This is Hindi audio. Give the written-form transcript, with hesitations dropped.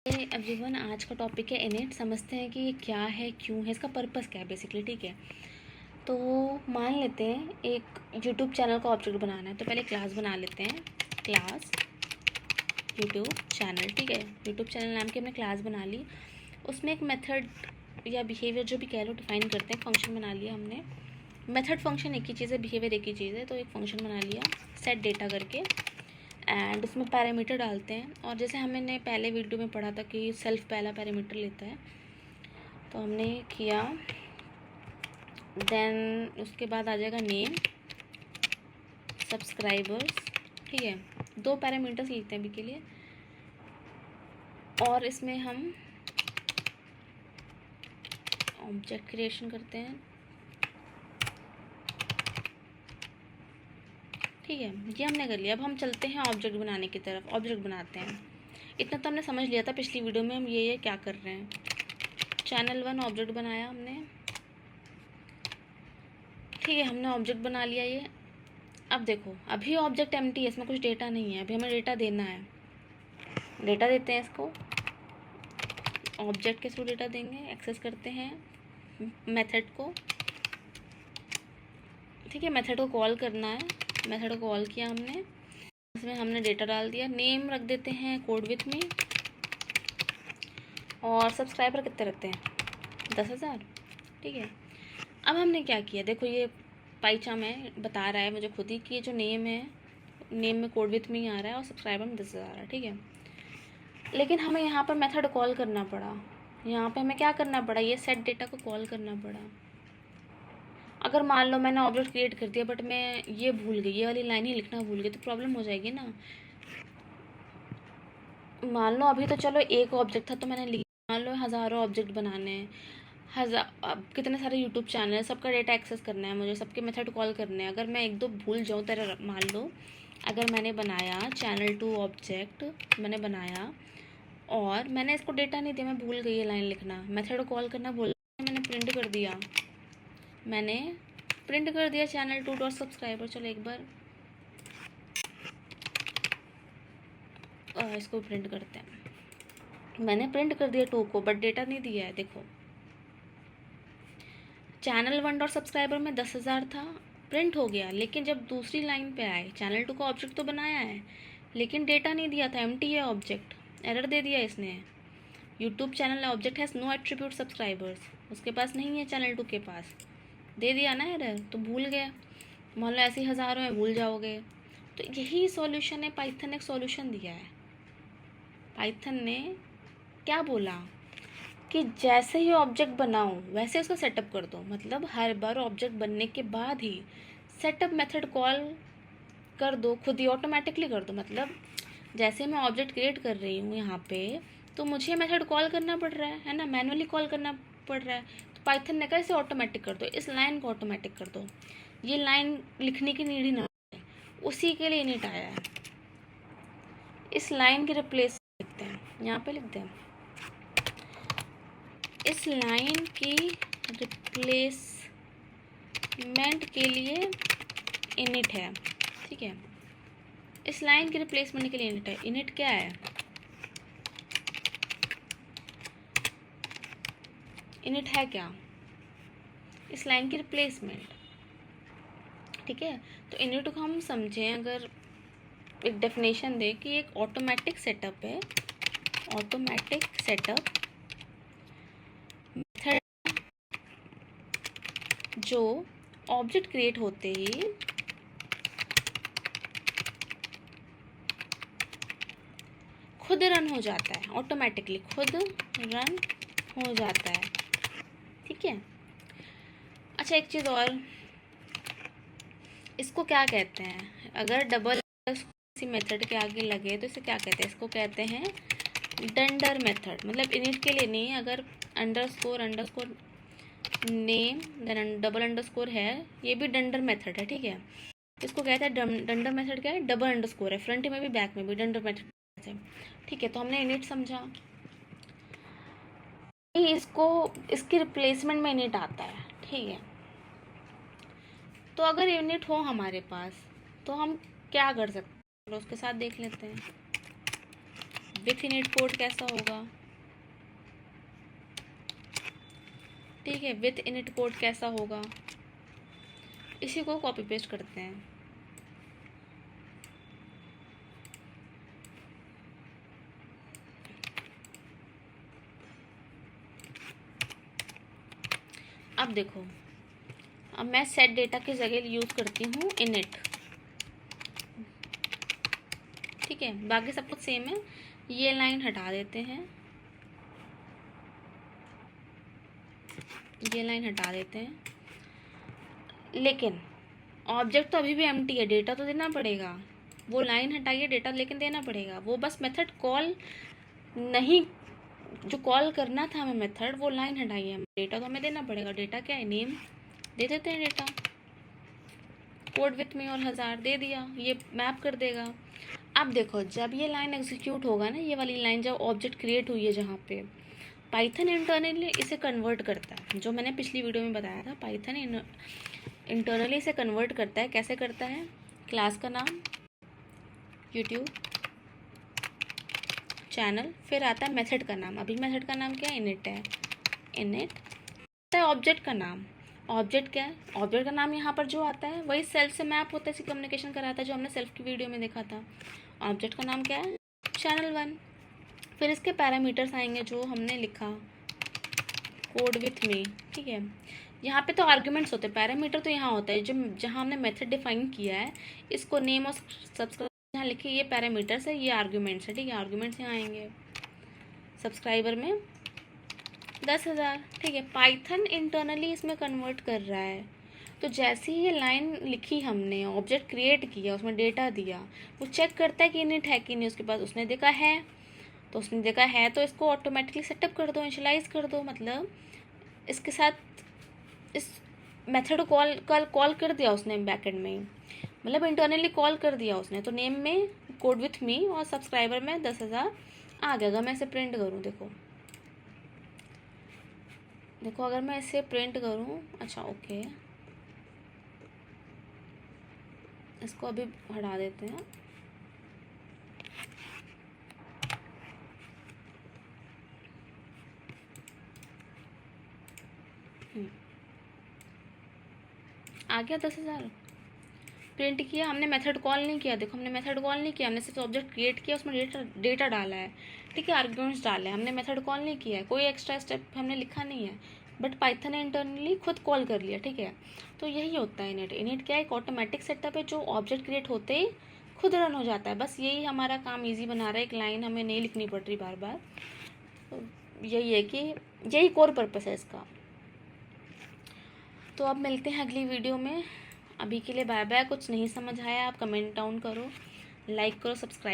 एवरीवन, आज का टॉपिक है इनिट। समझते हैं कि ये क्या है, क्यों है, इसका पर्पस क्या है बेसिकली। ठीक है, तो मान लेते हैं एक यूट्यूब चैनल का ऑब्जेक्ट बनाना है, तो पहले क्लास बना लेते हैं। क्लास यूट्यूब चैनल, ठीक है, यूट्यूब चैनल नाम की हमने क्लास बना ली। उसमें एक मेथड या बिहेवियर जो भी कह लो डिफाइन करते हैं। फंक्शन बना लिया हमने। मेथड फंक्शन एक ही चीज़ है, बिहेवियर एक ही चीज़ है, तो एक फंक्शन बना लिया सेट डेटा करके, एंड उसमें पैरामीटर डालते हैं। और जैसे हमने पहले वीडियो में पढ़ा था कि सेल्फ पहला पैरामीटर लेता है, तो हमने किया। देन उसके बाद आ जाएगा नेम, सब्सक्राइबर्स, ठीक है, दो पैरामीटर्स लिखते हैं अभी के लिए। और इसमें हम ऑब्जेक्ट क्रिएशन करते हैं, ठीक है, ये हमने कर लिया। अब हम चलते हैं ऑब्जेक्ट बनाने की तरफ। ऑब्जेक्ट बनाते हैं। इतना तो हमने समझ लिया था पिछली वीडियो में हम ये क्या कर रहे हैं। चैनल 1 ऑब्जेक्ट बनाया हमने, ठीक है, हमने ऑब्जेक्ट बना लिया ये। अब देखो, अभी ऑब्जेक्ट एम्प्टी है, इसमें कुछ डेटा नहीं है, अभी हमें डेटा देना है। डेटा देते हैं इसको, ऑब्जेक्ट के थ्रू डेटा देंगे। एक्सेस करते हैं मेथड को, ठीक है, मेथड को कॉल करना है। मेथड को कॉल किया हमने, इसमें हमने डेटा डाल दिया। नेम रख देते हैं कोड विथ मी, और सब्सक्राइबर कितने रखते हैं 10,000, ठीक है। अब हमने क्या किया, देखो ये पाइचाम है, बता रहा है मुझे खुद ही कि ये जो नेम है, नेम में कोड विथ मी आ रहा है और सब्सक्राइबर में 10,000 है, ठीक है। लेकिन हमें यहाँ पर मेथड कॉल करना पड़ा। यहाँ पे हमें क्या करना पड़ा, ये सेट डेटा को कॉल करना पड़ा। अगर मान लो मैंने ऑब्जेक्ट क्रिएट कर दिया बट मैं ये भूल गई, ये वाली लाइन ही लिखना भूल गई, तो प्रॉब्लम हो जाएगी ना। मान लो अभी तो चलो एक ऑब्जेक्ट था तो मैंने लिखा, मान लो हज़ारों ऑब्जेक्ट बनाने हैं, अब कितने सारे यूट्यूब चैनल है, सबका डेटा एक्सेस करना है मुझे, सबके मेथड कॉल करने हैं। अगर मैं एक दो भूल जाऊँ, तेरा मान लो अगर मैंने बनाया चैनल 2 ऑब्जेक्ट मैंने बनाया और मैंने इसको डेटा नहीं दिया, मैं भूल गई ये लाइन लिखना, मेथड कॉल करना भूल गई, मैंने प्रिंट कर दिया, चैनल 2 डॉट सब्सक्राइबर। चलो एक बार इसको प्रिंट करते हैं। मैंने प्रिंट कर दिया 2 को, बट डेटा नहीं दिया है। देखो, चैनल 1 डॉट सब्सक्राइबर में 10,000 था, प्रिंट हो गया। लेकिन जब दूसरी लाइन पे आए, चैनल 2 का ऑब्जेक्ट तो बनाया है लेकिन डेटा नहीं दिया था, एम्प्टी है ऑब्जेक्ट, एरर दे दिया इसने। YouTube channel object has no attribute subscribers, उसके पास नहीं है चैनल 2 के पास, दे दिया ना एरर, तो भूल गया। मान लो ऐसे ही हज़ारों में भूल जाओगे। तो यही सॉल्यूशन है, पाइथन ने एक सॉल्यूशन दिया है। पाइथन ने क्या बोला कि जैसे ही ऑब्जेक्ट बनाओ वैसे उसको सेटअप कर दो। मतलब हर बार ऑब्जेक्ट बनने के बाद ही सेटअप मेथड कॉल कर दो, खुद ही ऑटोमेटिकली कर दो। मतलब जैसे मैं ऑब्जेक्ट क्रिएट कर रही हूँ यहाँ पे, तो मुझे मेथड कॉल करना पड़ रहा है ना, मैनुअली कॉल करना पड़ रहा है। तो पाइथन ने कहा इसे ऑटोमेटिक कर दो, इस लाइन को ऑटोमेटिक कर दो, ये लाइन लिखने की नीड ही ना है, उसी के लिए नीट आया है। इस लाइन की रिप्लेस लिखते हैं, यहाँ पे लिखते हैं, इस लाइन की रिप्लेसमेंट के लिए इनिट है, ठीक है। इस लाइन की रिप्लेसमेंट के लिए इनिट है। इनिट क्या है, इनिट है क्या, इस लाइन की रिप्लेसमेंट, ठीक है। तो इनिट को हम समझें, अगर एक डेफिनेशन दे कि एक ऑटोमेटिक सेटअप है, ऑटोमेटिक सेटअप मेथड जो ऑब्जेक्ट क्रिएट होते ही खुद रन हो जाता है, ऑटोमेटिकली खुद रन हो जाता है, ठीक है। अच्छा, एक चीज़ और, इसको क्या कहते हैं, अगर डबल किसी मेथड के आगे लगे तो इसे क्या कहते हैं, इसको कहते हैं डंडर मेथड। मतलब इनिट के लिए नहीं, अगर underscore name then double underscore है, ये भी डंडर मेथड है, ठीक है। इसको कहते हैं डंडर मेथड। क्या है, डबल अंडरस्कोर है, फ्रंट में भी बैक में भी डंडर मेथड है, ठीक है। तो हमने इनिट समझा, इसको इसकी रिप्लेसमेंट में इनिट आता है, ठीक है। तो अगर यूनिट हो हमारे पास तो हम क्या कर सकते हैं, उसके साथ देख लेते हैं। विथ इनिट कोड कैसा होगा, ठीक है, विथ इनिट कोड कैसा होगा, इसी को कॉपी पेस्ट करते हैं। अब देखो, अब मैं सेट डेटा की जगह यूज़ करती हूँ इनिट, ठीक है, बाकी सब कुछ सेम है। ये लाइन हटा देते हैं, ये लाइन हटा देते हैं, लेकिन ऑब्जेक्ट तो अभी भी एम्प्टी है, डेटा तो देना पड़ेगा। वो लाइन हटाइए, डेटा लेकिन देना पड़ेगा। वो बस मेथड कॉल नहीं, जो कॉल करना था हमें मेथड, वो लाइन हटाइए, डेटा तो हमें देना पड़ेगा। डेटा क्या है, नेम दे देते हैं, डेटा कोड विथ में और 1000 दे दिया, ये मैप कर देगा। अब देखो, जब ये लाइन एग्जीक्यूट होगा ना, ये वाली लाइन जब ऑब्जेक्ट क्रिएट हुई है जहाँ पे, पाइथन इंटरनली इसे कन्वर्ट करता है, जो मैंने पिछली वीडियो में बताया था। पाइथन इंटरनली इसे कन्वर्ट करता है। कैसे करता है, क्लास का नाम यूट्यूब चैनल, फिर आता है मेथड का नाम। अभी मेथड का नाम क्या है, इनिट है, इनिट है। ऑब्जेक्ट का नाम, ऑब्जेक्ट क्या है, ऑब्जेक्ट का नाम यहाँ पर जो आता है वही सेल्फ से मैप होता है, इसी कम्युनिकेशन कराता है, जो हमने सेल्फ की वीडियो में देखा था। ऑब्जेक्ट का नाम क्या है, channel1। फिर इसके पैरामीटर्स आएंगे जो हमने लिखा, कोड विथ मी, ठीक है। यहाँ पे तो आर्ग्यूमेंट्स होते हैं, पैरामीटर तो यहाँ होता है, जो जहाँ हमने मेथड डिफाइन किया है, इसको नेम और सब्सक्राइब यहाँ लिखे, ये पैरामीटर्स है, ये आर्ग्यूमेंट्स है, ठीक है। आर्ग्यूमेंट्स यहाँ आएंगे, सब्सक्राइबर में 10,000, ठीक है। पाइथन इंटरनली इसमें कन्वर्ट कर रहा है। तो जैसे ही ये लाइन लिखी हमने, ऑब्जेक्ट क्रिएट किया, उसमें डेटा दिया, वो चेक करता है कि इनिट है कि नहीं उसके पास। उसने देखा है, तो उसने देखा है तो इसको ऑटोमेटिकली सेटअप कर दो, इनिशियलाइज कर दो। मतलब इसके साथ इस मेथड को कॉल कर दिया उसने बैकएंड में, मतलब इंटरनली कॉल कर दिया उसने। तो नेम में कोड विथ मी और सब्सक्राइबर में 10,000 आ गया। अगर मैं इसे प्रिंट करूँ, देखो देखो, अगर मैं इसे प्रिंट करूँ, अच्छा ओके, इसको अभी हटा देते हैं। आ गया 10,000, प्रिंट किया हमने, मेथड कॉल नहीं किया। देखो, हमने मेथड कॉल नहीं किया, हमने सिर्फ ऑब्जेक्ट क्रिएट किया, उसमें डेटा डाला है, ठीक है, आर्ग्यूमेंट्स डाले हैं, हमने मेथड कॉल नहीं किया है, कोई एक्स्ट्रा स्टेप हमने लिखा नहीं है। बट पाइथन ने इंटरनली खुद कॉल कर लिया, ठीक है। तो यही होता है इनिट। इनिट क्या है, एक ऑटोमेटिक सेटअप है जो ऑब्जेक्ट क्रिएट होते ही खुद रन हो जाता है। बस यही हमारा काम ईजी बना रहा है, एक लाइन हमें नहीं लिखनी पड़ रही बार बार। तो यही है कि यही कोर पर्पस है इसका। तो अब मिलते हैं अगली वीडियो में। अभी के लिए बाय बाय। कुछ नहीं समझ आया आप कमेंट डाउन करो, लाइक करो, सब्सक्राइब